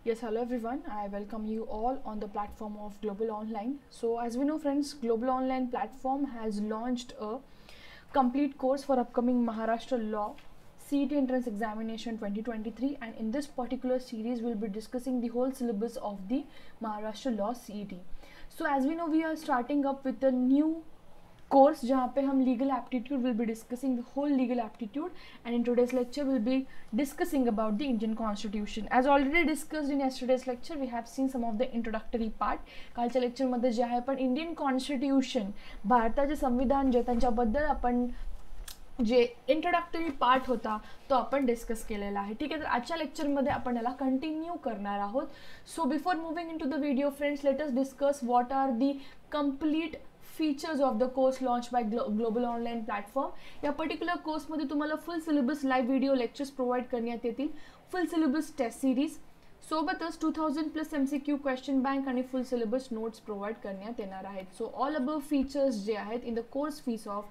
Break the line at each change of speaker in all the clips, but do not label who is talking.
Yes, hello everyone. I welcome you all on the platform of Global Online. So, as we know, friends, Global Online platform has launched a complete course for upcoming Maharashtra Law CET entrance examination 2023, and in this particular series, we'll be discussing the whole syllabus of the Maharashtra Law CET. So, as we know, we are starting up with a new course जहाँ पे हम legal aptitude will be discussing the whole legal aptitude, and in today's lecture we'll be discussing about the Indian Constitution. As already discussed in yesterday's lecture, we have seen some of the introductory part. कालच्या lecture मध्ये जे आहे पण Indian constitution भारताचे संविधान जे त्यांच्याबद्दल आपण जे इंट्रोडक्टरी पार्ट होता तो आपण डिस्कस केलेला आहे. ठीक आहे, तर आजच्या लेक्चरमध्ये आपण याला कंटिन्यू करणार आहोत. So before moving in to the video friends, let us discuss what are the complete features of the course launch by global online platform. या पर्टिक्युलर कोर्समध्ये तुम्हाला full syllabus live video lectures provide करण्यात येतील, फुल syllabus taste series सोबतच 2000+ MCQ question bank आणि फुल syllabus notes provide करण्यात येणार आहेत. सो ऑल अबव फीचर्स जे आहेत in the course fees of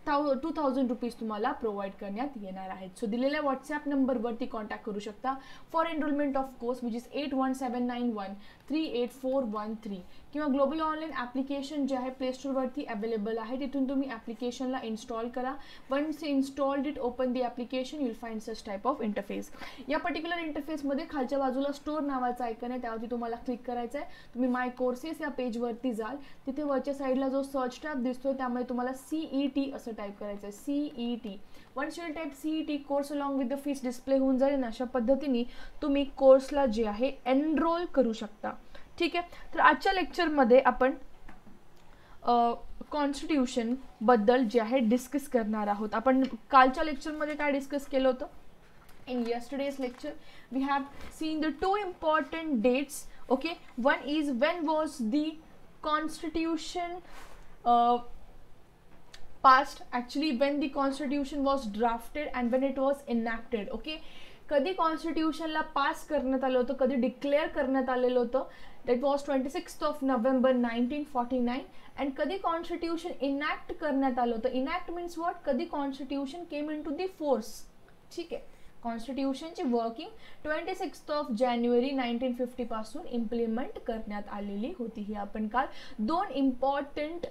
2000 rupees तुम्हाला प्रोव्हाइड करण्यात येणार आहेत. सो दिलेल्या व्हॉट्सॲप नंबरवरती कॉन्टॅक्ट करू शकता for enrolment of course which is 8179138413 किंवा ग्लोबल ऑनलाईन ॲप्लिकेशन जे आहे प्ले स्टोरवरती अवेलेबल आहे. तिथून तुम्ही ॲप्लिकेशनला इन्स्टॉल करा. Once installed it, open the application, you will find such type of interface. या पर्टिक्युलर इंटरफेसमध्ये खालच्या बाजूला स्टोर नावाचा आयकन आहे, त्यावरती तुम्हाला क्लिक करायचं आहे. तुम्ही माय कोर्सेस या पेजवरती जाल, तिथे वरच्या साईडला जो सर्च टॅब दिसतोय त्यामध्ये तुम्हाला CET असं टाईप करायचं आहे, CET. Once you type CET, course along with the fees display होऊन जाईल. अशा पद्धतीने तुम्ही कोर्सला जे आहे एनरोल करू शकता. ठीक आहे, तर आजच्या लेक्चरमध्ये आपण कॉन्स्टिट्यूशन बद्दल जे आहे डिस्कस करणार आहोत. आपण कालच्या लेक्चरमध्ये काय डिस्कस केलं होतं? In yesterday's lecture we have seen the two important dates. Okay, one is when was the constitution passed, actually when the constitution was drafted and when it was enacted. Okay, कधी कॉन्स्टिट्यूशनला pass करण्यात आलं होतं, कधी declare करण्यात आलेलं होतं, that was 26 November 1949. And कधी constitution enact करण्यात आलं होतं. Enact means what? कधी constitution came in to the force. ठीक आहे, कॉन्स्टिट्यूशनची वर्किंग 26 जानेवारी 1950 पासून इम्प्लिमेंट करण्यात आलेली होती. ही आपण काल दोन important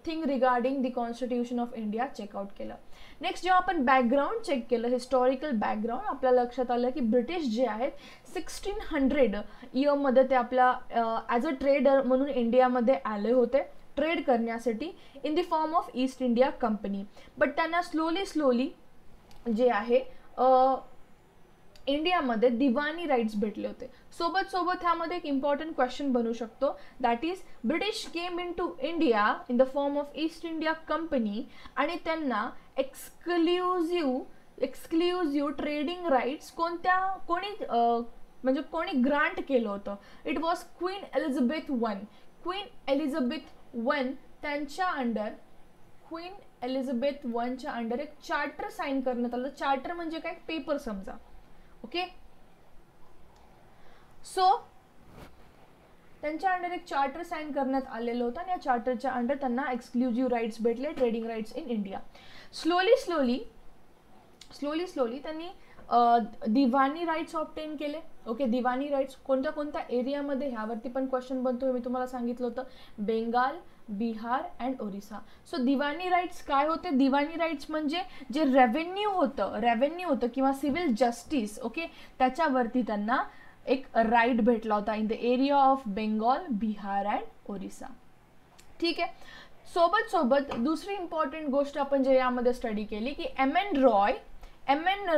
thing regarding the constitution of India check out केलं. नेक्स्ट जेव्हा आपण बॅकग्राऊंड चेक केलं, हिस्टॉरिकल बॅकग्राऊंड, आपल्या लक्षात आलं की ब्रिटिश जे आहेत 1600 इयरमध्ये ते आपला ॲज अ ट्रेडर म्हणून इंडियामध्ये आले होते ट्रेड करण्यासाठी in the form of East India company. But त्यांना स्लोली जे आहे इंडियामध्ये दिवानी राईट्स भेटले होते. सोबत ह्यामध्ये एक इम्पॉर्टंट क्वेश्चन बनू शकतो, that is British came in to India in the form of East India Company आणि त्यांना एक्सक्लुझिव्ह ट्रेडिंग राईट्स कोणी ग्रांट केलं होतं? It was Queen Elizabeth one. Queen Elizabeth one त्यांच्या अंडर, क्वीन एलिझाबेथ वनच्या under एक चार्टर साइन करण्यात आलं. चार्टर म्हणजे काय? पेपर समजा. ओके, सो त्यांच्या अंडर एक चार्टर साइन करण्यात आलेलं होतं आणि या चार्टरच्या अंडर त्यांना एक्सक्लुझिव्ह राईट्स भेटले, trading rights in India. Slowly त्यांनी दिवानी राईट्स ऑब्टेन केले. ओके, दिवानी राईट्स कोणत्या एरियामध्ये, ह्यावरती पण क्वेश्चन बनतो. मी तुम्हाला सांगितलं होतं Bengal, Bihar and Orissa. So Diwani rights काय होते? दिवानी राईट्स म्हणजे जे रेव्हेन्यू होतं किंवा सिव्हिल जस्टिस, ओके, त्याच्यावरती त्यांना एक राईट भेटला होता in the area of Bengal, Bihar and Orissa. ठीक आहे, सोबत दुसरी इम्पॉर्टंट गोष्ट आपण जे यामध्ये स्टडी केली की एम एन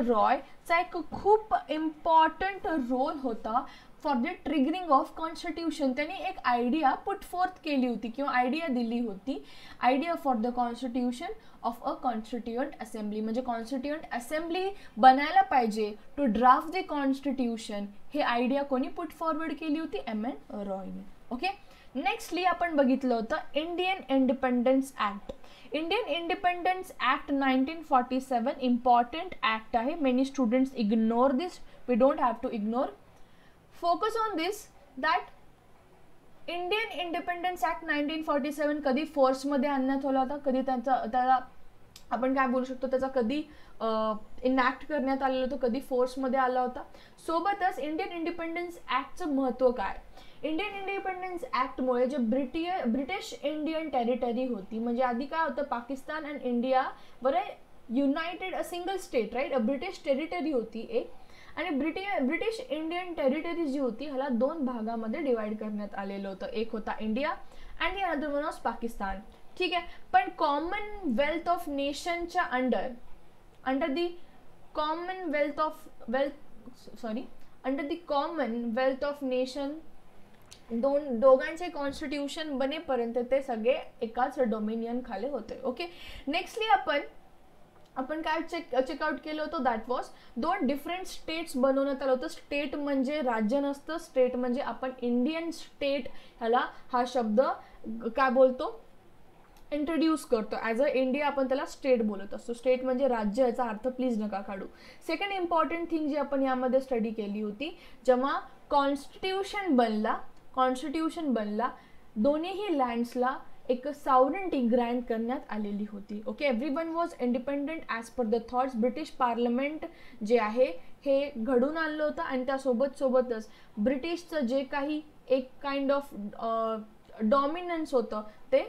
रॉयचा एक खूप इम्पॉर्टंट रोल होता for the triggering of constitution. त्यांनी एक आयडिया पुट फोर्थ केली होती किंवा आयडिया दिली होती, idea for the constitution of a constituent assembly. म्हणजे कॉन्स्टिट्युएंट असेंब्ली बनायला पाहिजे टू ड्राफ्ट द कॉन्स्टिट्यूशन. हे आयडिया कोणी पुट फॉरवर्ड केली होती? एम एन रॉयने. ओके, नेक्स्टली आपण बघितलं होतं Indian independence act. Indian independence act 1947 important act आहे. Many students ignore this, we don't have to ignore. Focus on this that Indian independence act 1947 कधी फोर्समध्ये आणण्यात आला होता, कधी त्याला आपण काय बोलू शकतो, त्याचा कधी इनॅक्ट करण्यात आलेलं होतं, कधी फोर्समध्ये आला होता. सोबतच इंडियन इंडिपेंडन्स ॲक्टचं महत्त्व काय. इंडियन इंडिपेंडन्स ॲक्टमुळे जे ब्रिटिश इंडियन टेरिटरी होती, म्हणजे आधी काय होतं, पाकिस्तान अँड इंडिया बरं united a single state right, a British territory होती एक, आणि ब्रिटिश इंडियन टेरिटरी जी होती ह्याला 2 भागामध्ये डिवाइड करण्यात आलेलं होतं. एक होता India and the another one was Pakistan. ठीक आहे. पण कॉमनवेल्थ ऑफ नेशनच्या under the commonwealth of nation दोघांचे कॉन्स्टिट्यूशन बनेपर्यंत ते सगळे एकाच डोमिनियन खाली होते. ओके. नेक्स्टली आपण काय चेकआउट केलं होतं, दॅट वॉज 2 डिफरंट स्टेट्स बनवण्यात आलं होतं. स्टेट म्हणजे राज्य नसतं, स्टेट म्हणजे आपण इंडियन स्टेट ह्याला हा शब्द काय बोलतो, इंट्रोड्यूस करतो. ॲज अ इंडिया आपण त्याला स्टेट बोलत असतो. स्टेट म्हणजे राज्य, याचा अर्थ प्लीज नका काढू. सेकंड इम्पॉर्टंट थिंग जी आपण यामध्ये स्टडी केली होती, जेव्हा कॉन्स्टिट्यूशन बनला दोन्हीही लँड्सला एक सॉवरेंटी ग्रँट करण्यात आलेली होती. Okay. Everyone was independent as per the thoughts. British parliament जे आहे हे घडून आणलं होतं आणि त्यासोबतच ब्रिटिशचं जे काही एक काइंड ऑफ डॉमिनन्स होतं ते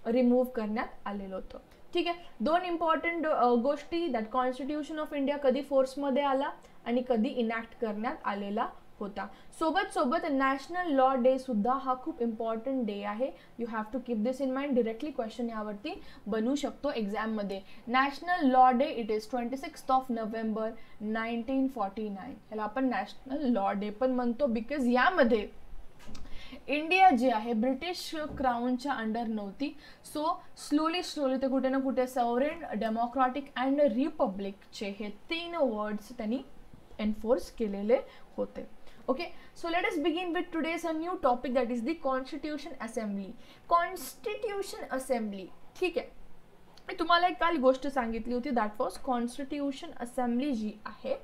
रिमूव्ह करण्यात आलेलं होतं. ठीक आहे. 2 इम्पॉर्टंट गोष्टी, दॅट कॉन्स्टिट्यूशन ऑफ इंडिया कधी फोर्समध्ये आला आणि कधी इनॅक्ट करण्यात आलेला होता. सोबत नॅशनल लॉ डे सुद्धा हा खूप इम्पॉर्टंट डे आहे. You have to keep this in mind. Directly question यावरती बनू शकतो एक्झाममध्ये. National law day it is 26 November 1949. याला आपण नॅशनल लॉ डे पण म्हणतो बिकॉज यामध्ये इंडिया जी आहे ब्रिटिश क्राऊनच्या अंडर नव्हती. सो स्लोली ते कुठे ना कुठे सॉवरेन, डेमोक्रॅटिक अँड रिपब्लिकचे हे 3 वर्ड्स त्यांनी एन्फोर्स केलेले होते. Okay, so let us begin with today's a new topic, that is the Constitution Assembly. Constitution Assembly. ठीक आहे. मी तुम्हाला एक काल गोष्ट सांगितली होती, दॅट वॉज कॉन्स्टिट्यूशन असेंब्ली जी आहे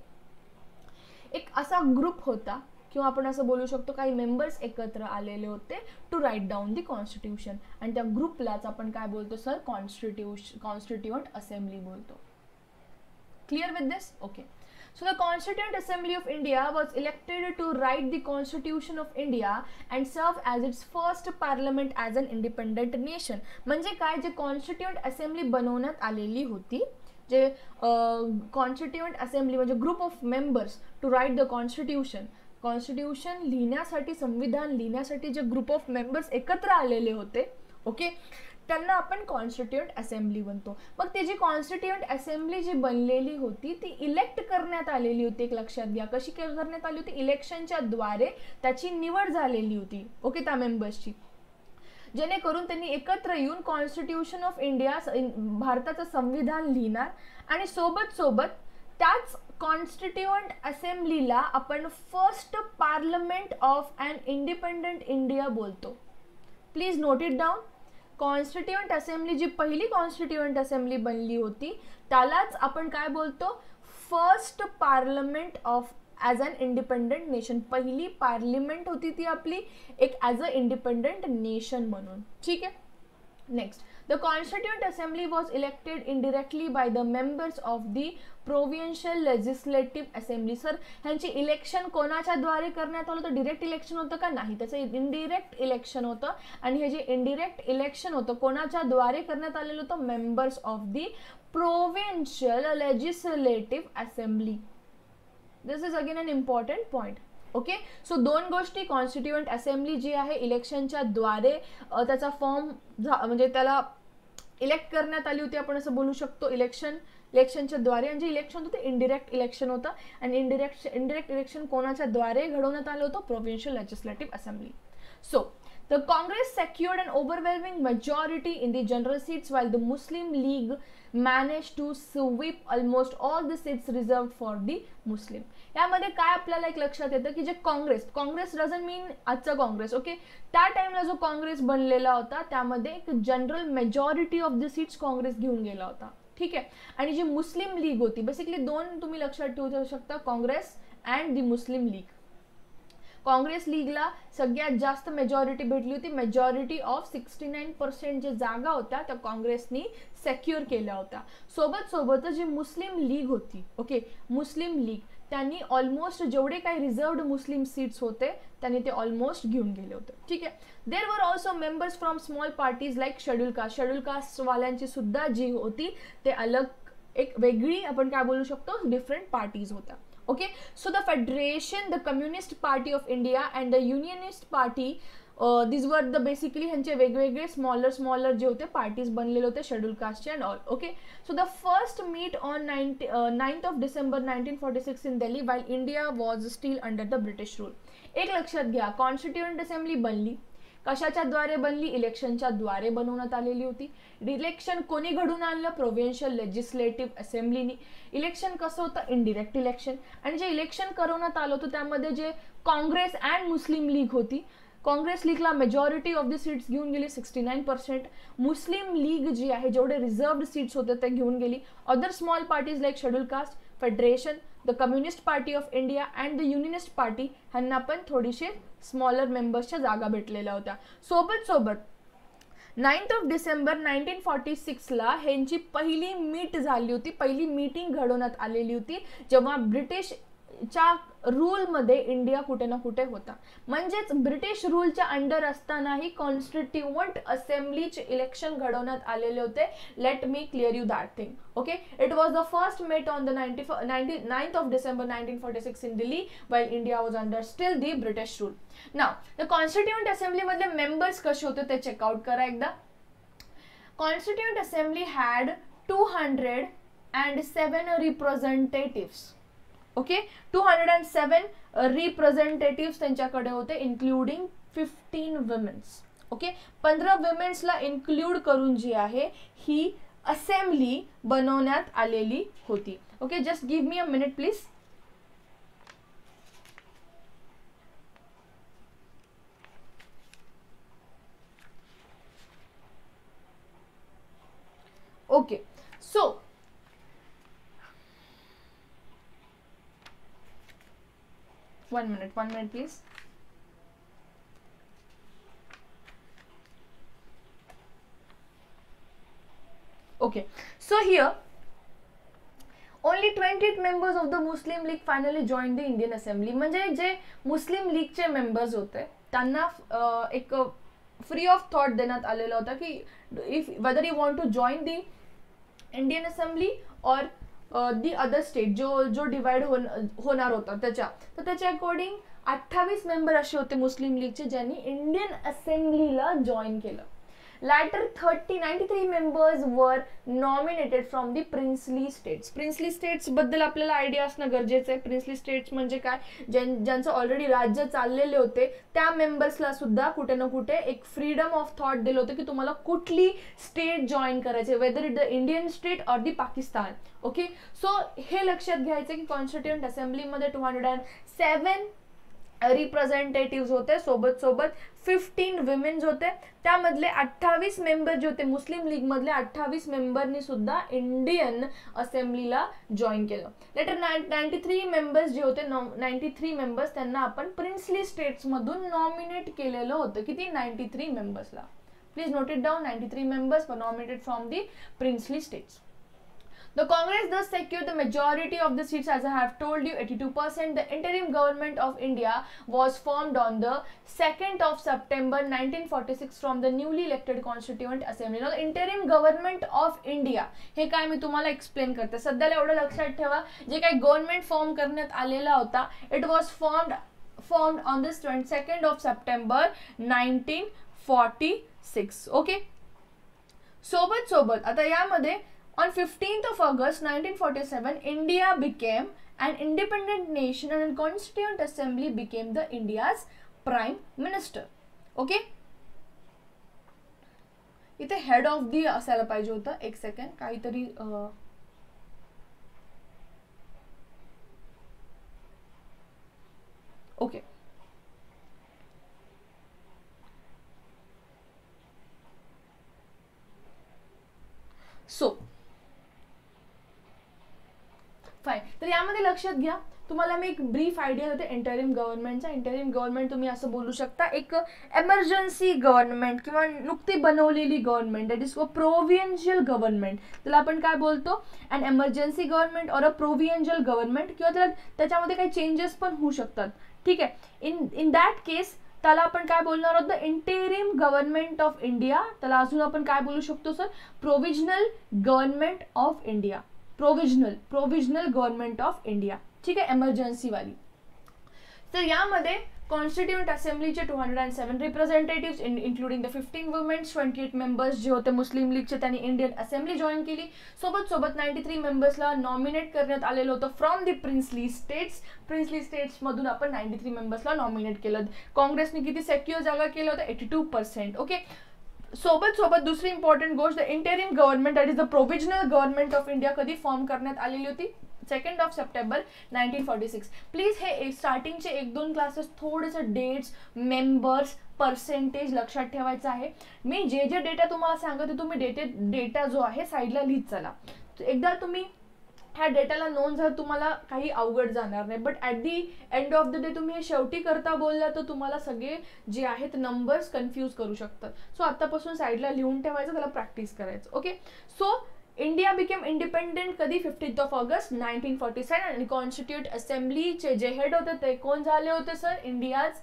एक असा ग्रुप होता, किंवा आपण असं बोलू शकतो काही मेंबर्स एकत्र आलेले होते to write down the constitution, आणि त्या ग्रुपलाच आपण काय बोलतो सर, कॉन्स्टिट्यूएंट असेंब्ली बोलतो. Clear with this? Okay. So the Constituent Assembly of India was elected to write the Constitution of India and serve as its first parliament as an independent nation. म्हणजे काय, जे Constituent Assembly बनवण्यात आलेली होती, जे Constituent Assembly म्हणजे group of members to write the constitution लिहिण्यासाठी, संविधान लिहिण्यासाठी जे ग्रुप ऑफ मेंबर्स एकत्र आलेले होते, ओके, त्यांना आपण कॉन्स्टिट्यूएंट असेंब्ली बनतो. मग ती जी कॉन्स्टिट्यूएंट असेंब्ली जी बनलेली होती ती इलेक्ट करण्यात आलेली होती. एक लक्षात घ्या, कशी करण्यात आली होती, इलेक्शनच्या द्वारे त्याची निवड झालेली होती. ओके, त्या मेंबर्सची, जेणेकरून त्यांनी एकत्र येऊन कॉन्स्टिट्यूशन ऑफ इंडिया, भारताचं संविधान लिहिणार, आणि सोबत त्याच कॉन्स्टिट्यूएंट असेंब्लीला आपण first parliament of an independent India बोलतो. Please note it down. Constituent assembly जी पहिली कॉन्स्टिट्यूएंट असेंब्ली बनली होती त्यालाच आपण काय बोलतो, first parliament of as an independent nation. पहिली पार्लिमेंट होती ती आपली एक ॲज अ इंडिपेंडंट नेशन म्हणून. ठीक आहे. Next, the constituent assembly was elected indirectly by the members of the provincial legislative assembly. Sir, ह्यांची इलेक्शन कोणाच्या द्वारे करण्यात आलं होतं, डिरेक्ट इलेक्शन होतं का? नाही, त्याचं इनडिरेक्ट इलेक्शन होतं. आणि हे जे इनडिरेक्ट इलेक्शन होतं कोणाच्या द्वारे करण्यात आलेलं होतं, members of the provincial legislative assembly. This is again an important point. Okay. So 2 गोष्टी, कॉन्स्टिट्यूएंट असेंब्ली जी आहे इलेक्शनच्या द्वारे त्याचा फॉर्म म्हणजे त्याला इलेक्ट करण्यात आली होती, आपण असं बोलू शकतो, इलेक्शनच्या द्वारे. आणि जे इलेक्शन होतं ते इनडिरेक्ट इलेक्शन होतं, आणि इनडिरेक्ट इलेक्शन कोणाच्या द्वारे घडवण्यात आलं होतं, provincial legislative assembly. So the Congress secured an overwhelming majority in the general seats, while the Muslim League managed to sweep almost all the seats reserved for the Muslim. यामध्ये काय आपल्याला एक लक्षात येतं की जे काँग्रेस डझंट मीन आजचा काँग्रेस. ओके, त्या टाइमला जो काँग्रेस बनलेला होता त्यामध्ये एक general majority of the seats Congress घेऊन गेला होता. ठीक आहे. आणि जी मुस्लिम लीग होती, बेसिकली 2 तुम्ही लक्षात ठेवू शकता, Congress and the Muslim League. Congress लीगला सगळ्यात जास्त मेजॉरिटी भेटली होती. मेजॉरिटी ऑफ 69% जे जागा होत्या त्या काँग्रेसनी सेक्युअर केल्या होत्या. सोबत सोबत जी मुस्लिम लीग होती, ओके, मुस्लिम लीग, त्यांनी ऑलमोस्ट जेवढे काही रिझर्व्ड मुस्लिम सीट्स होते त्यांनी ते ऑलमोस्ट घेऊन गेले होते. ठीक आहे. There were also members from small parties like schedule caste वाल्यांची सुद्धा जी होती ते अलग, एक वेगळी आपण काय बोलू शकतो, डिफरंट पार्टीज होत्या. Okay. So the federation, the communist party of India and the unionist party, this were the basically ह्यांचे वेगवेगळे स्मॉलर जे होते पार्टीज बनलेले होते शेड्यूल कास्टचे and all. Okay. So the first meet on 9th of December 1946 in Delhi while India was still under the British rule. एक लक्षात घ्या, कॉन्स्टिट्युएंट असेंब्ली बनली, कशाच्या द्वारे बनली, इलेक्शनच्या द्वारे बनवण्यात आलेली होती. इलेक्शन कोणी घडून आणलं, प्रोव्हिन्शियल लेजिस्लेटिव्ह असेंब्लीनी. इलेक्शन कसं होतं, इनडिरेक्ट इलेक्शन. आणि जे इलेक्शन करवण्यात आलं होतं त्यामध्ये जे काँग्रेस अँड मुस्लिम लीग होती, काँग्रेस लीगला मेजॉरिटी ऑफ द सीट्स घेऊन गेली 69%. मुस्लिम लीग जी आहे जेवढे रिझर्व्ड सीट्स होते ते घेऊन गेली. Other small parties like schedule caste, federation, the communist party of India and the unionist party ह्यांना पण थोडीशी स्मॉलर मेंबर्सच्या जागा भेटलेल्या होत्या. सोबत 9th of December 1946 ला ह्यांची पहिली मीट झाली होती, पहिली मीटिंग घडवण्यात आलेली होती जेव्हा ब्रिटिशच्या रूलमध्ये इंडिया कुठे ना कुठे होता. म्हणजेच ब्रिटिश रूलच्या अंडर असतानाही कॉन्स्टिट्युएंट असेंब्लीचे इलेक्शन घडवण्यात आलेले होते. Let me clear you that thing. Okay. It was the first met on the 9th of December 1946 in Delhi while India was under still the British rule. Now, the Constituent Assembly मधले members कसे होते ते checkout करा एकदा. Constituent Assembly had 207 representatives. Okay. 207 representative त्यांच्याकडे होते, including 15 women's. Okay. 15 विमेन्सला include करून जी आहे ही असेंब्ली बनवण्यात आलेली होती. Okay. Just give me a minute please. Okay. So one minute please. Okay, so here only 28 members of the Muslim League finally joined the Indian Assembly. म्हणजे जे मुस्लिम लीगचे members होते त्यांना एक फ्री ऑफ थॉट देण्यात आलेला होता की if whether you want to join the Indian assembly और दी अदर स्टेट जो डिवाइड होणार होता त्याच्या अकॉर्डिंग 28 मेंबर असे होते मुस्लिम लीगचे ज्यांनी इंडियन असेंब्लीला जॉईन केलं. Later 93 members were nominated from the princely states. princely states बद्दल आपल्याला आयडिया असणं गरजेचं आहे. princely states म्हणजे काय, ज्यांचं ऑलरेडी राज्य चाललेले होते त्या मेंबर्सला सुद्धा कुठे ना कुठे एक फ्रीडम ऑफ थॉट दिलं होतं की तुम्हाला कुठली स्टेट जॉईन करायचे, whether it the Indian state और दी पाकिस्तान. ओके. सो हे लक्षात घ्यायचं की कॉन्स्टिट्युएंट असेंब्लीमध्ये 207 रिप्रेझेंटेटिव्ह होते, सोबत 15 विमेन्स होते. त्यामधले 28 मेंबर जे होते मुस्लिम लीग मधले 28 मेंबरनी सुद्धा इंडियन असेंब्लीला जॉईन केलं. लेटर 93 मेंबर्स जे होते 93 मेंबर्स त्यांना आपण प्रिन्सली स्टेट्स मधून नॉमिनेट केलेलं होतं. किती, 93 मेंबर्सला. Please note it down. 93 members were nominated from the princely states. The Congress thus secured the majority of the seats, as I have told you, 82%. The interim government of India was formed on the 2nd of September 1946 from the newly elected Constituent Assembly. Now, the interim government of India हे काय मी तुम्हाला explain करते. सध्याला एवढं लक्षात ठेवा, जे काही गव्हर्नमेंट फॉर्म करण्यात आलेला होता, it was formed on this 22nd of September 1946. Okay. सोबत आता यामध्ये on 15th of August 1947, India became an independent nation and Constituent Assembly became the India's Prime Minister. Okay? इथे हेड ऑफ दी असायला पाहिजे होतं. एक सेकंड, काहीतरी okay. So fine. तर यामध्ये लक्षात घ्या, तुम्हाला मी एक ब्रीफ आयडिया देते इंटरिम गव्हर्नमेंटचा. इंटरिम गव्हर्नमेंट तुम्ही असं बोलू शकता एक एमर्जन्सी गव्हर्नमेंट किंवा नुकती बनवलेली government, that is provincial government. त्याला आपण काय बोलतो, अन एमर्जन्सी गव्हर्नमेंट और अ प्रोव्हिन्शियल गव्हर्नमेंट, किंवा त्याच्यामध्ये काही चेंजेस पण होऊ शकतात. ठीक आहे. इन दॅट केस त्याला आपण काय बोलणार आहोत, the interim government of India. त्याला अजून आपण काय बोलू शकतो sir, provisional government of India. Provisional government of India. ठीक आहे, एमर्जन्सी वाली. तर यामध्ये कॉन्स्टिट्यूएंट असेंब्लीचे 207 representative including the 15 women, 28 members जे होते मुस्लिम लीगचे त्यांनी इंडियन असेंब्ली जॉईन केली. सोबत 93 मेंबर्सला नॉमिनेट करण्यात आलेलं होतं from the princely states. Princely states मधून आपण 93 मेंबर्सला नॉमिनेट केलं. काँग्रेसने किती सेक्युअर जागा केलं होतं, 82%. ओके. सोबत दुसरी इंपॉर्टंट गोष्ट, the interim government that is the provisional government of India कधी फॉर्म करण्यात आलेली होती, 2 सप्टेंबर 1946. प्लीज हे स्टार्टिंगचे 1-2 क्लासेस थोडेसे डेट्स, मेंबर्स, पर्सेंटेज लक्षात ठेवायचं आहे. मी जे डेटा तुम्हाला सांगते तुम्ही डेटा जो आहे साईडला लिहित चला. एकदा तुम्ही ह्या डेटाला नोंद झालं तुम्हाला काही अवघड जाणार नाही. But at the end of the day तुम्ही हे शेवटी करता बोलला तर तुम्हाला सगळे जे आहेत नंबर्स कन्फ्यूज करू शकतात. सो आतापासून साईडला लिहून ठेवायचं, त्याला प्रॅक्टिस करायचं. Okay. So India became independent कधी, 15 ऑगस्ट 1947. आणि कॉन्स्टिट्यूट असेंब्लीचे जे हेड होते ते कोण झाले होते sir, India's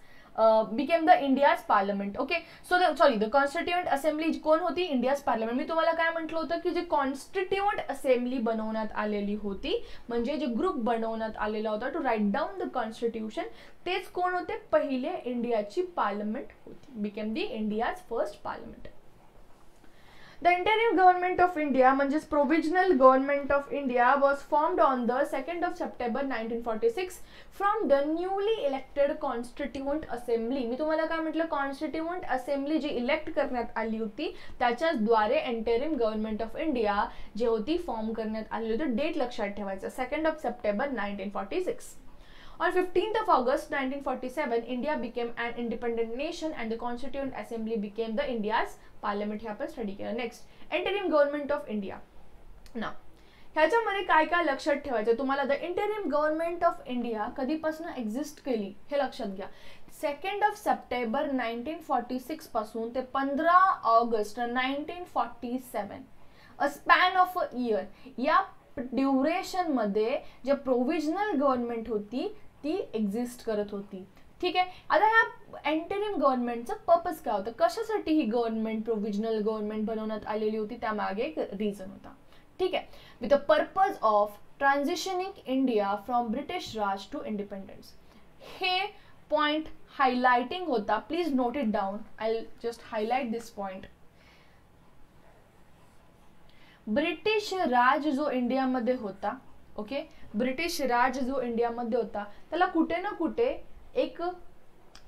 became the India's parliament. Okay. So the constituent assembly कोण होती, इंडियाज पार्लमेंट. मी तुम्हाला काय म्हटलं होतं की जे कॉन्स्टिट्यूएंट असेंब्ली बनवण्यात आलेली होती, म्हणजे जे ग्रुप बनवण्यात आलेला होता to write down the constitution, तेच कोण होते, पहिले इंडियाची पार्लमेंट होती. Became the India's first parliament. The interim government of India, म्हणजेच provisional government of India, was formed on the 2nd of September 1946 from the newly elected constituent assembly. मी तुम्हाला काय म्हटलं, constituent assembly जी इलेक्ट करण्यात आली होती त्याच्याच द्वारे interim government of India जे होती फॉर्म करण्यात आली होती. डेट लक्षात ठेवायचं, 2nd of September 1946. On 15th of August 1947, India became an independent nation and the Constituent Assembly became the India's parliament. हे आपण स्टडी केलं. Next, interim government of India. ना ह्याच्यामध्ये काय काय लक्षात ठेवायचं तुम्हाला, the interim government of India कधीपासून एक्झिस्ट केली हे लक्षात घ्या. 2nd of September 1946 पासून ते 15 August 1947, a span of a year. या ड्युरेशन मध्ये जे प्रोव्हिजनल गव्हर्नमेंट होती ती एक्झिस्ट करत होती. ठीक आहे. आता ह्या इंटरिम गव्हर्नमेंटचा पर्पज काय होता, कशासाठी ही गव्हर्नमेंट प्रोव्हिजनल गव्हर्नमेंट बनवण्यात आलेली होती, त्यामागे एक रिझन होता. ठीक आहे. With the purpose of transitioning India from British Raj to independence. हे पॉइंट हायलाइटिंग होता, please note it down. I just highlight this point. British Raj जो इंडियामध्ये होता, ओके, ब्रिटिश राज जो इंडियामध्ये होता त्याला कुठे ना कुठे एक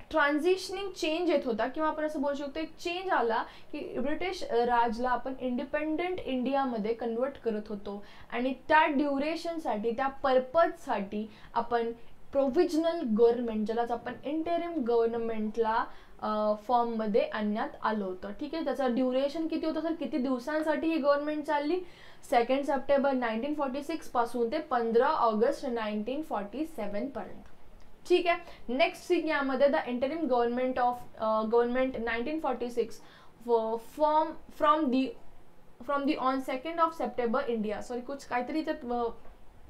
ट्रान्झिशनिंग चेंज येत होता, किंवा आपण असं बोलू शकतो एक चेंज आला की ब्रिटिश राजला आपण इंडिपेंडेंट इंडियामध्ये कन्वर्ट करत होतो. आणि त्या ड्युरेशनसाठी, त्या पर्पजसाठी आपण प्रोव्हिजनल गव्हर्नमेंट, ज्यालाच आपण इंटरिम गव्हर्नमेंटला फॉर्म मध्ये आणण्यात आलं होतं. ठीक आहे. त्याचं ड्युरेशन किती होतं सर, किती दिवसांसाठी ही गव्हर्नमेंट चालली, 2nd सप्टेंबर 1946 पासून ते 15 ऑगस्ट 1947 पर्यंत. ठीक आहे. नेक्स्ट थिंग यामध्ये, the interim government of government 1946 from the on 2nd of September India. Sorry, कुछ काहीतरी इथं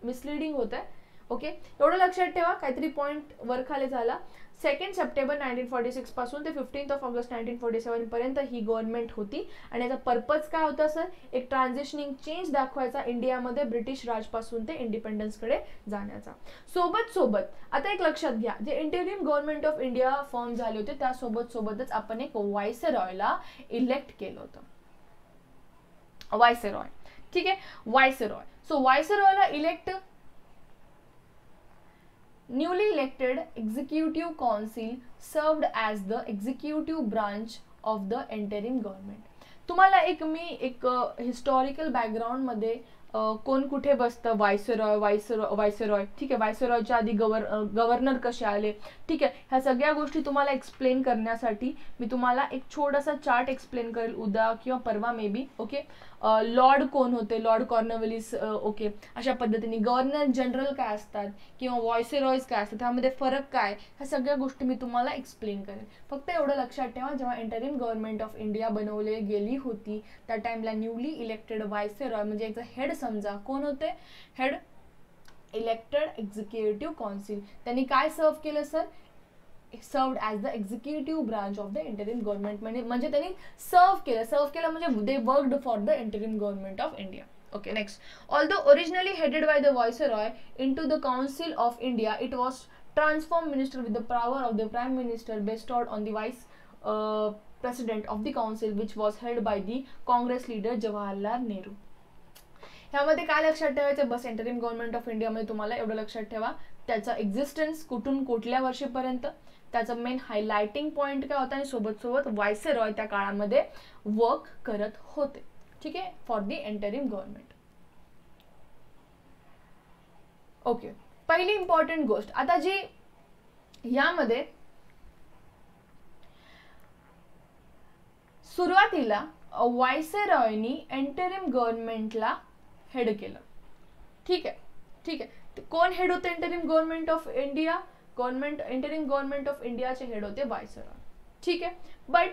मिसलिडिंग होत आहे. ओके, एवढं लक्षात ठेवा, काहीतरी पॉईंट वर खाली झाला. 2nd सप्टेंबर 1946 पासून ते 15th of August 1947 पर्यंत ही गव्हर्नमेंट होती. आणि याचा पर्पज काय होता सर, एक ट्रान्झिशनिंग चेंज दाखवायचा इंडियामध्ये ब्रिटिश राजपासून ते इंडिपेंडन्सकडे जाण्याचा. सोबत आता एक लक्षात घ्या, जे interim government of India form झाले होते त्यासोबतच आपण एक व्हायसरॉयला इलेक्ट केलं होतं. व्हायसरॉय. ठीक आहे. व्हायसरॉय. सो व्हायसरॉयला elect, newly elected executive council served as the executive branch of the interim government. तुम्हाला मी एक हिस्टॉरिकल बॅकग्राऊंड मध्ये कोण कुठे बसतं, व्हायसरॉय, ठीक आहे, व्हायसरॉयच्या आधी गव्हर्नर कसे आले, ठीक आहे. ह्या सगळ्या गोष्टी तुम्हाला एक्सप्लेन करण्यासाठी मी तुम्हाला एक छोटासा चार्ट एक्सप्लेन करेल उद्या किंवा परवा मे बी. ओके, लॉर्ड कोण होते, लॉर्ड कॉर्नवलिस, ओके, अशा पद्धतीने गव्हर्नर जनरल काय असतात किंवा व्हायसरॉयज काय असतात, त्यामध्ये फरक काय, ह्या सगळ्या गोष्टी मी तुम्हाला एक्सप्लेन करेन. फक्त एवढं लक्षात ठेवा, जेव्हा इंटरिम गव्हर्नमेंट ऑफ इंडिया बनवली गेली होती त्या टाइमला न्यूली इलेक्टेड व्हायसरॉय म्हणजे एक हेड समजा, कोण होते, हेड इलेक्टेड एक्झिक्युटिव्ह काउन्सिल, त्यांनी काय सर्व केलं sir, served as the executive branch of the interim government, म्हणजे त्यांनी सर्व केलं म्हणजे they worked for the interim government of India. Okay, next. Although originally headed by the Viceroy into the Council of India, it was transformed minister with the power of the Prime Minister bestowed on the Vice President of the Council, which was held by the Congress leader Jawaharlal Nehru. ह्यामध्ये काय लक्षात ठेवायचं, बस interim government of इंडियामध्ये तुम्हाला एवढं लक्षात ठेवा, त्याचा एक्झिस्टन्स कुठून कुठल्या वर्षीपर्यंत, त्याचं मेन हायलाइटिंग पॉईंट काय होता, आणि सोबत व्हायसरॉय त्या काळामध्ये वर्क करत होते, ठीक आहे, for the interim government. Okay, पहिली इम्पॉर्टंट गोष्ट आता जी यामध्ये सुरुवातीला व्हायसरॉयनी इंटरिम गव्हर्नमेंटला हेड केलं, ठीक आहे. कोण हेड होते interim government of India, interim government of इंडियाचे हेड होते व्हायसरॉय, ठीक आहे. But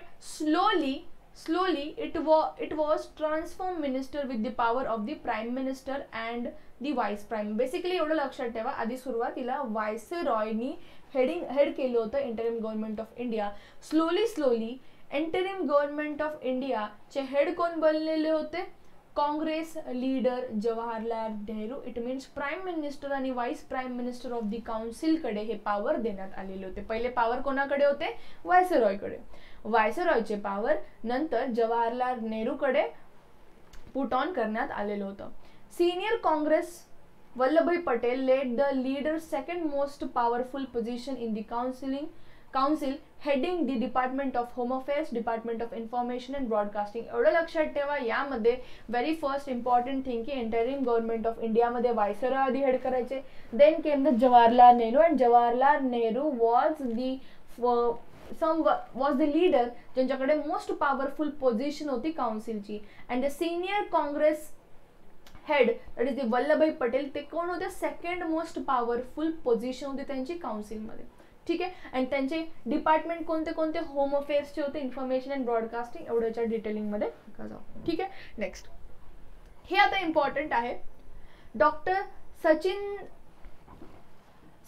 slowly it was transformed minister with the power of the prime minister and the vice prime. Basically एवढं लक्षात ठेवा, आधी सुरुवातीला व्हायसरॉयनी हेड केलं होतं interim government of India. Slowly interim government of India चे हेड कोण बनलेले होते, Congress leader Jawaharlal Nehru. It means prime minister आणि vice prime minister of the council कडे हे पॉवर देण्यात आलेले होते. पहिले पॉवर कोणाकडे होते, व्हायसरॉयकडे. व्हायसरॉयचे पॉवर नंतर जवाहरलाल नेहरूकडे पुट ऑन करण्यात आलेलं होतं. Senior Congress Vallabhbhai Patel led the leader second most powerful position in the council heading the department of home affairs, department of information and broadcasting. एवढं लक्षात ठेवा, यामध्ये व्हेरी फर्स्ट इम्पॉर्टंट थिंग की इंटरिम गव्हर्नमेंट ऑफ इंडियामध्ये viceroy आधी head करायचे, then came the Jawaharlal Nehru, and Jawaharlal Nehru was the leader ज्यांच्याकडे most powerful position होती काउन्सिलची. And the senior Congress head that is the Vallabhbhai Patel, ते कोण होते, सेकंड मोस्ट पॉवरफुल पोझिशन होती त्यांची काउन्सिलमध्ये, ठीक आहे. आणि त्यांचे डिपार्टमेंट कोणते होम अफेअर्सचे होते, इन्फॉर्मेशन अँड ब्रॉडकास्टिंग. एवढ्याच्या डिटेलिंगमध्ये नका जाऊ, ठीक आहे. नेक्स्ट, हे आता इम्पॉर्टंट आहे. डॉक्टर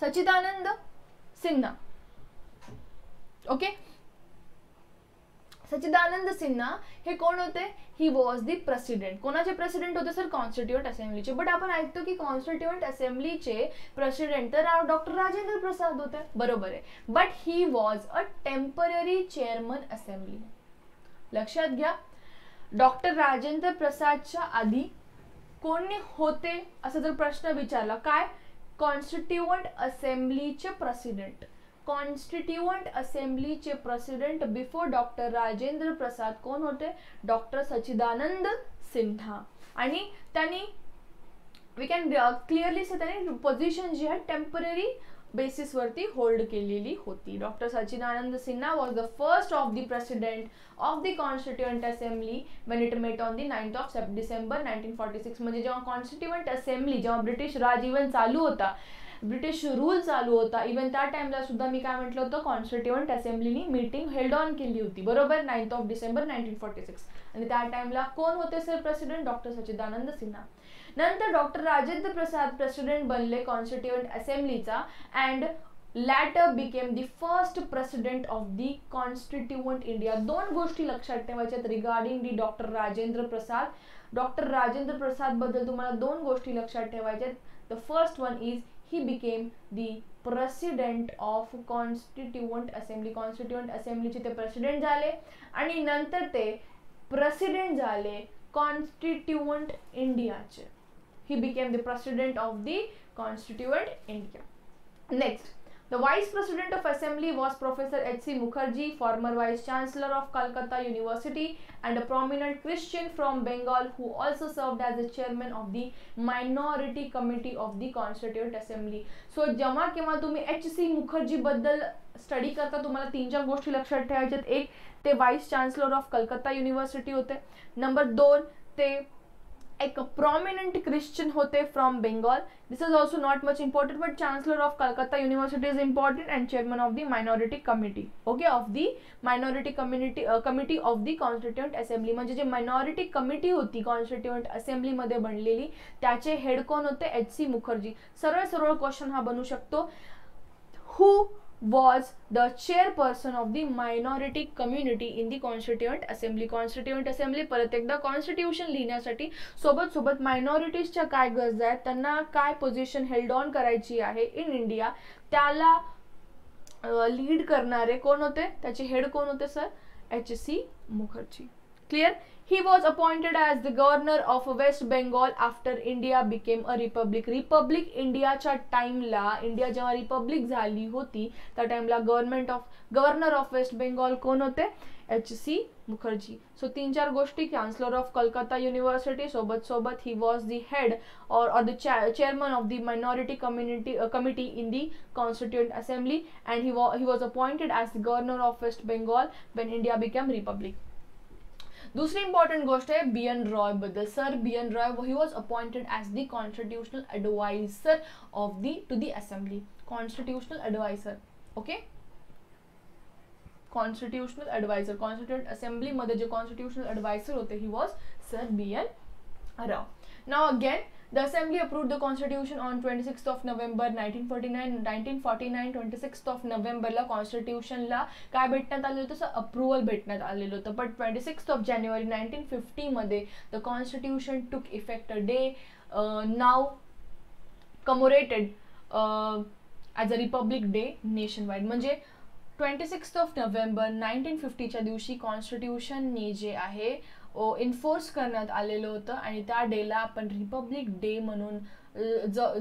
सच्चिदानंद सिन्हा, ओके. सच्चिदानंद सिन्हा हे कोण होते, ही वॉज द प्रेसिडेंट. कोणाचे प्रेसिडेंट होते सर, कॉन्स्टिट्यूएंट असेंब्लीचे. बट आपण ऐकतो की कॉन्स्टिट्यूएंट असेंब्लीचे प्रेसिडेंट तर डॉक्टर राजेंद्र प्रसाद होते, बरोबर आहे. But he was a temporary chairman assembly. लक्षात घ्या, डॉक्टर राजेंद्र प्रसादच्या आधी कोणी होते असं जर प्रश्न विचारला, काय, कॉन्स्टिट्यूएंट असेंब्लीचे प्रेसिडेंट. कॉन्स्टिट्यूएंट असेंब्लीचे president before doctor Rajendra Prasad कोण होते, डॉक्टर सच्चिदानंद सिन्हा. आणि त्यांनी वी कॅन क्लिअरली से त्यांनी पोझिशन जी आहे टेम्पररी बेसिस वरती होल्ड केलेली होती. Doctor Sachchidanand Sinha was the first of the president of the constituent assembly when it met on the 9th of December 1946. म्हणजे जेव्हा कॉन्स्टिट्यूएंट असेंब्ली, जेव्हा ब्रिटिश राज इव्हन चालू होता, ब्रिटिश रूल चालू होता, इव्हन त्या टाइमला सुद्धा मी काय म्हटलं होतं, कॉन्स्टिट्यूएंट असेंब्लीनी मीटिंग हेल्ड ऑन केली होती, बरोबर, 9th of December 1946. आणि त्या टाइमला कोण होते सर प्रेसिडेंट, डॉक्टर सच्चिदानंद सिन्हा. नंतर डॉक्टर राजेंद्र प्रसाद प्रेसिडेंट बनले कॉन्स्टिट्यूएंट असेंब्लीचा, and later became the first president of the constituent India. दोन गोष्टी लक्षात ठेवायच्यात regarding the doctor Rajendra Prasad. Doctor Rajendra Prasad बद्दल तुम्हाला दोन गोष्टी लक्षात ठेवायच्यात. The first one is he became the president of constituent assembly. constituent assembly चे ते प्रेसिडेंट झाले आणि नंतर ते प्रेसिडेंट झाले constituent इंडियाचे. he became the president of the constituent India. Next, The Vice President of Assembly was Professor H.C. Mukherjee, former Vice Chancellor of Calcutta University and a prominent Christian from Bengal who also served as the chairman of the Minority Committee of the Constituent Assembly. So जेव्हा केव्हा तुम्ही H.C. Mukherjee बद्दल study करता तुम्हाला 3-4 गोष्टी लक्षात ठेवायच्यात. एक, ते vice chancellor of Calcutta university होते. नंबर 2, ते एक प्रॉमिनंट क्रिश्चियन होते from Bengal. This is also not much important but chancellor of Calcutta university is important and chairman of the minority committee. Okay, of the minority committee of the constituent assembly. म्हणजे जे minority committee होती constituent असेंब्लीमध्ये बनलेली त्याचे head कोण होते? H.C. Mukherjee. सरळ सरळ क्वेश्चन हा बनू शकतो. हु was the chairperson of the minority community in the constituent assembly. constituent assembly परत एकदा कॉन्स्टिट्यूशन लिहिण्यासाठी सोबत सोबत मायनॉरिटीजच्या काय गरजा आहेत, त्यांना काय पोझिशन हेल्ड ऑन करायची आहे इन इंडिया, त्याला लीड करणारे कोण होते, त्याचे हेड कोण होते sir? H.C. Mukherjee. Clear? He was appointed as the governor of West Bengal after India became a republic. Republic इंडियाच्या टाइमला, इंडिया जेव्हा रिपब्लिक झाली होती त्या टाइमला गव्हर्नर ऑफ वेस्ट बेंगॉल कोण होते? H.C. मुखर्जी. सो 3-4 गोष्टी. चान्सलर ऑफ कलकत्ता युनिव्हर्सिटी, सोबत सोबत he was the head or the chairman of the minority committee in the constituent assembly and he was appointed as the governor of West Bengal when India became republic. दूसरी important गोष्ट है BN Roy बद्दल. Sir BN Roy, he was appointed as the constitutional adviser of the to the assembly. Constitutional adviser. Okay, constitutional adviser. Constituent assembly मध्ये जे constitutional adviser होते he was sir BN Rao. Now again the assembly approved the constitution on 26th of November 1949. 26th of November ला constitution ला काय भेटण्यात आलेलं होतं? Sir approval भेटण्यात आलेलं होतं. but 26th of January 1950 मध्ये the constitution took effect, a day now commemorated as a republic day nationwide. म्हणजे 26th of November 1950 च्या दिवशी कॉन्स्टिट्यूशनने जे आहे इन्फोर्स करण्यात आलेलं होतं आणि त्या डेला आपण रिपब्लिक डे म्हणून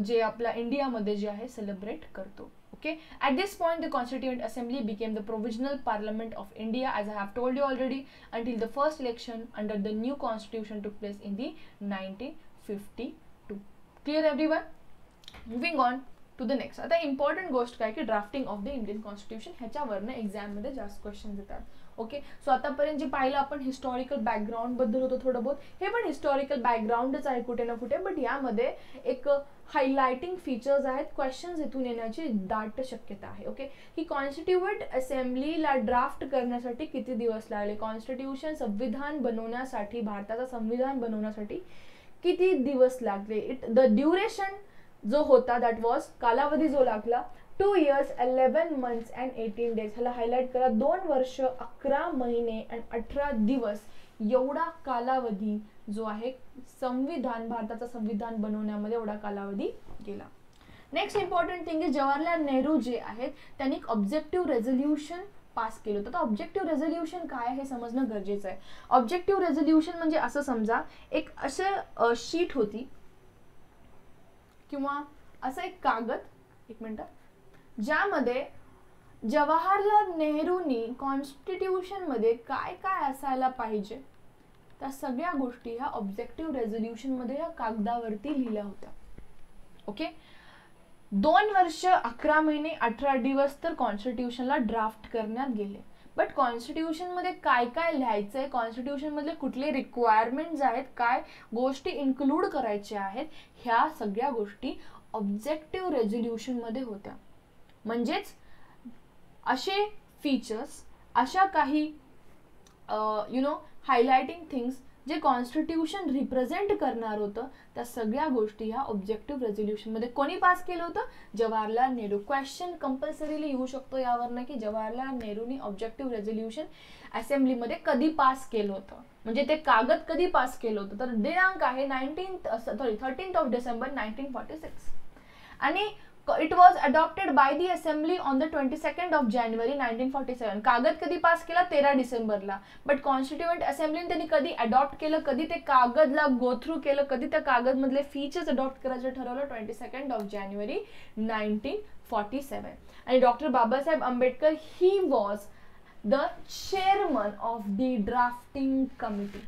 जे आपल्या इंडियामध्ये जे आहे सेलिब्रेट करतो. Okay, at this point the constituent assembly became the provisional parliament of India, as I have told you already, until the first election under the new constitution took place in the 1952. Clear everyone? Moving on to the next. आता important गोष्ट काय की drafting of the Indian constitution, ह्याच्यावरनं एक्झाममध्ये जास्त question येतात. Okay, so आतापर्यंत जे पाहिलं आपण हिस्टॉरिकल बॅकग्राऊंड बद्दल होतं थोडं बहुत, हे पण हिस्टॉरिकल बॅकग्राऊंडच आहे कुठे ना कुठे, बट यामध्ये एक हायलाइटिंग फीचर्स आहेत. क्वेश्चन्स इथून येण्याची दाट शक्यता आहे. ओके, ही कॉन्स्टिट्युएंट असेंब्लीला ड्राफ्ट करण्यासाठी किती दिवस लागले? कॉन्स्टिट्यूशन संविधान बनवण्यासाठी, भारताचं संविधान बनवण्यासाठी किती दिवस लागले? द ड्युरेशन जो होता दॅट वॉज, कालावधी जो लागला 2 years 11 months and 18 days. ह्याला हायलाइट करा. 2 वर्ष 11 महिने आणि 18 दिवस एवढा कालावधी जो आहे संविधान, भारताचं संविधान बनवण्यामध्ये एवढा कालावधी गेला. नेक्स्ट इम्पॉर्टंट थिंग आहे, जवाहरलाल नेहरू जे आहेत त्यांनी एक ऑब्जेक्टिव्ह रेझोल्युशन पास केलं होतं. तर ऑब्जेक्टिव्ह रेझोल्युशन काय आहे हे समजणं गरजेचं आहे. ऑब्जेक्टिव्ह रेझोल्युशन म्हणजे असं समजा, एक असं शीट होती किंवा असं एक कागद, एक मिनिट, ज्यामध्ये जवाहरलाल नेहरूंनी कॉन्स्टिट्यूशन मध्ये काय काय असायला पाहिजे त्या सगळ्या गोष्टी ह्या ऑब्जेक्टिव्ह रेझोल्युशन मध्ये या कागदावरती लिहिल्या होत्या. ओके, 2 वर्ष 11 महिने 18 दिवस तर कॉन्स्टिट्यूशनला ड्राफ्ट करण्यात गेले. बट कॉन्स्टिट्यूशन मध्ये काय काय लिहायचंय, कॉन्स्टिट्यूशन मधले कुठले रिक्वायरमेंट्स आहेत, काय गोष्टी इन्क्लूड करायच्या आहेत, ह्या सगळ्या गोष्टी ऑब्जेक्टिव्ह रेझोल्युशन मध्ये होत्या. म्हणजेच असे फीचर्स, अशा काही हायलाइटिंग थिंग्स जे कॉन्स्टिट्यूशन रिप्रेझेंट करणार होतं, त्या सगळ्या गोष्टी ह्या ऑब्जेक्टिव्ह रेझोल्युशन मध्ये कोणी पास केलं होतं? जवाहरलाल नेहरू. क्वेश्चन कंपल्सरीली येऊ शकतो यावरनं की जवाहरलाल नेहरूंनी ऑब्जेक्टिव्ह रेझोल्युशन असेंब्लीमध्ये कधी पास केलं होतं, म्हणजे ते कागद कधी पास केलं होतं. तर दिनांक आहे 13th of December 1946 आणि it was adopted by the assembly on the 22nd of January 1947. कागद कधी पास केला? 13 डिसेंबरला. बट कॉन्स्टिट्युएंट असेंब्लीने त्यांनी कधी अडॉप्ट केलं, कधी ते कागदला गो थ्रू केलं, कधी त्या कागद मधले फीचर्स अडॉप्ट करायचं ठरवलं? 22nd of January 1947. 1947. And Dr. Babasaheb Ambedkar, he was the chairman of the drafting committee.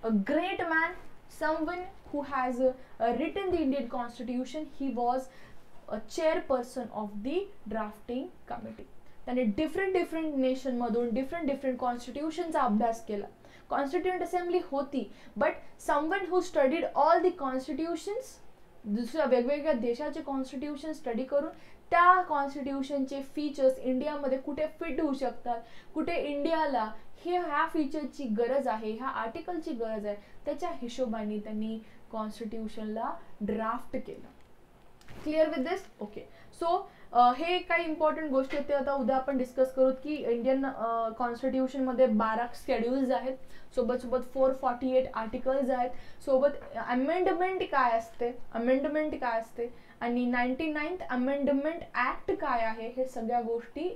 A great man, someone who has written the Indian Constitution. He was a chairperson of the drafting committee. त्याने different nation मधून different कॉन्स्टिट्यूशनचा अभ्यास केला. Constituent assembly होती, but someone who studied all the constitutions, दुसऱ्या वेगवेगळ्या देशाचे constitution study करून त्या कॉन्स्टिट्यूशनचे फीचर्स इंडियामध्ये कुठे फिट होऊ शकतात, कुठे इंडियाला ह्या फीचरची गरज आहे, ह्या आर्टिकलची गरज आहे, त्याच्या हिशोबाने त्यांनी कॉन्स्टिट्यूशनला ड्राफ्ट केलं. Clear with this? Okay. So हे काही इम्पॉर्टंट गोष्टी आहेत ते आता उद्या आपण डिस्कस करू की इंडियन कॉन्स्टिट्यूशनमध्ये 12 शेड्यूल्स आहेत, सोबत 448 आर्टिकल्स आहेत, सोबत अमेंडमेंट काय असते, आणि 99th अमेंडमेंट ऍक्ट काय आहे, हे सगळ्या गोष्टी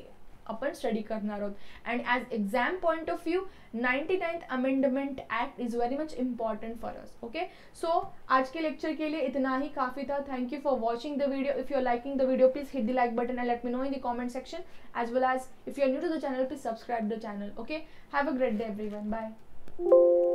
अपन स्टडी करना आहोत. And as exam point of view 99th amendment act is very much important for us. Okay, so आज के लेक्चर के लिए इतना ही काफी था. Thank you for watching the video. If you are liking the video, please hit the like button and let me know in the comment section, as well as if you are new to the channel, please subscribe the channel. Okay, have a great day everyone. Bye.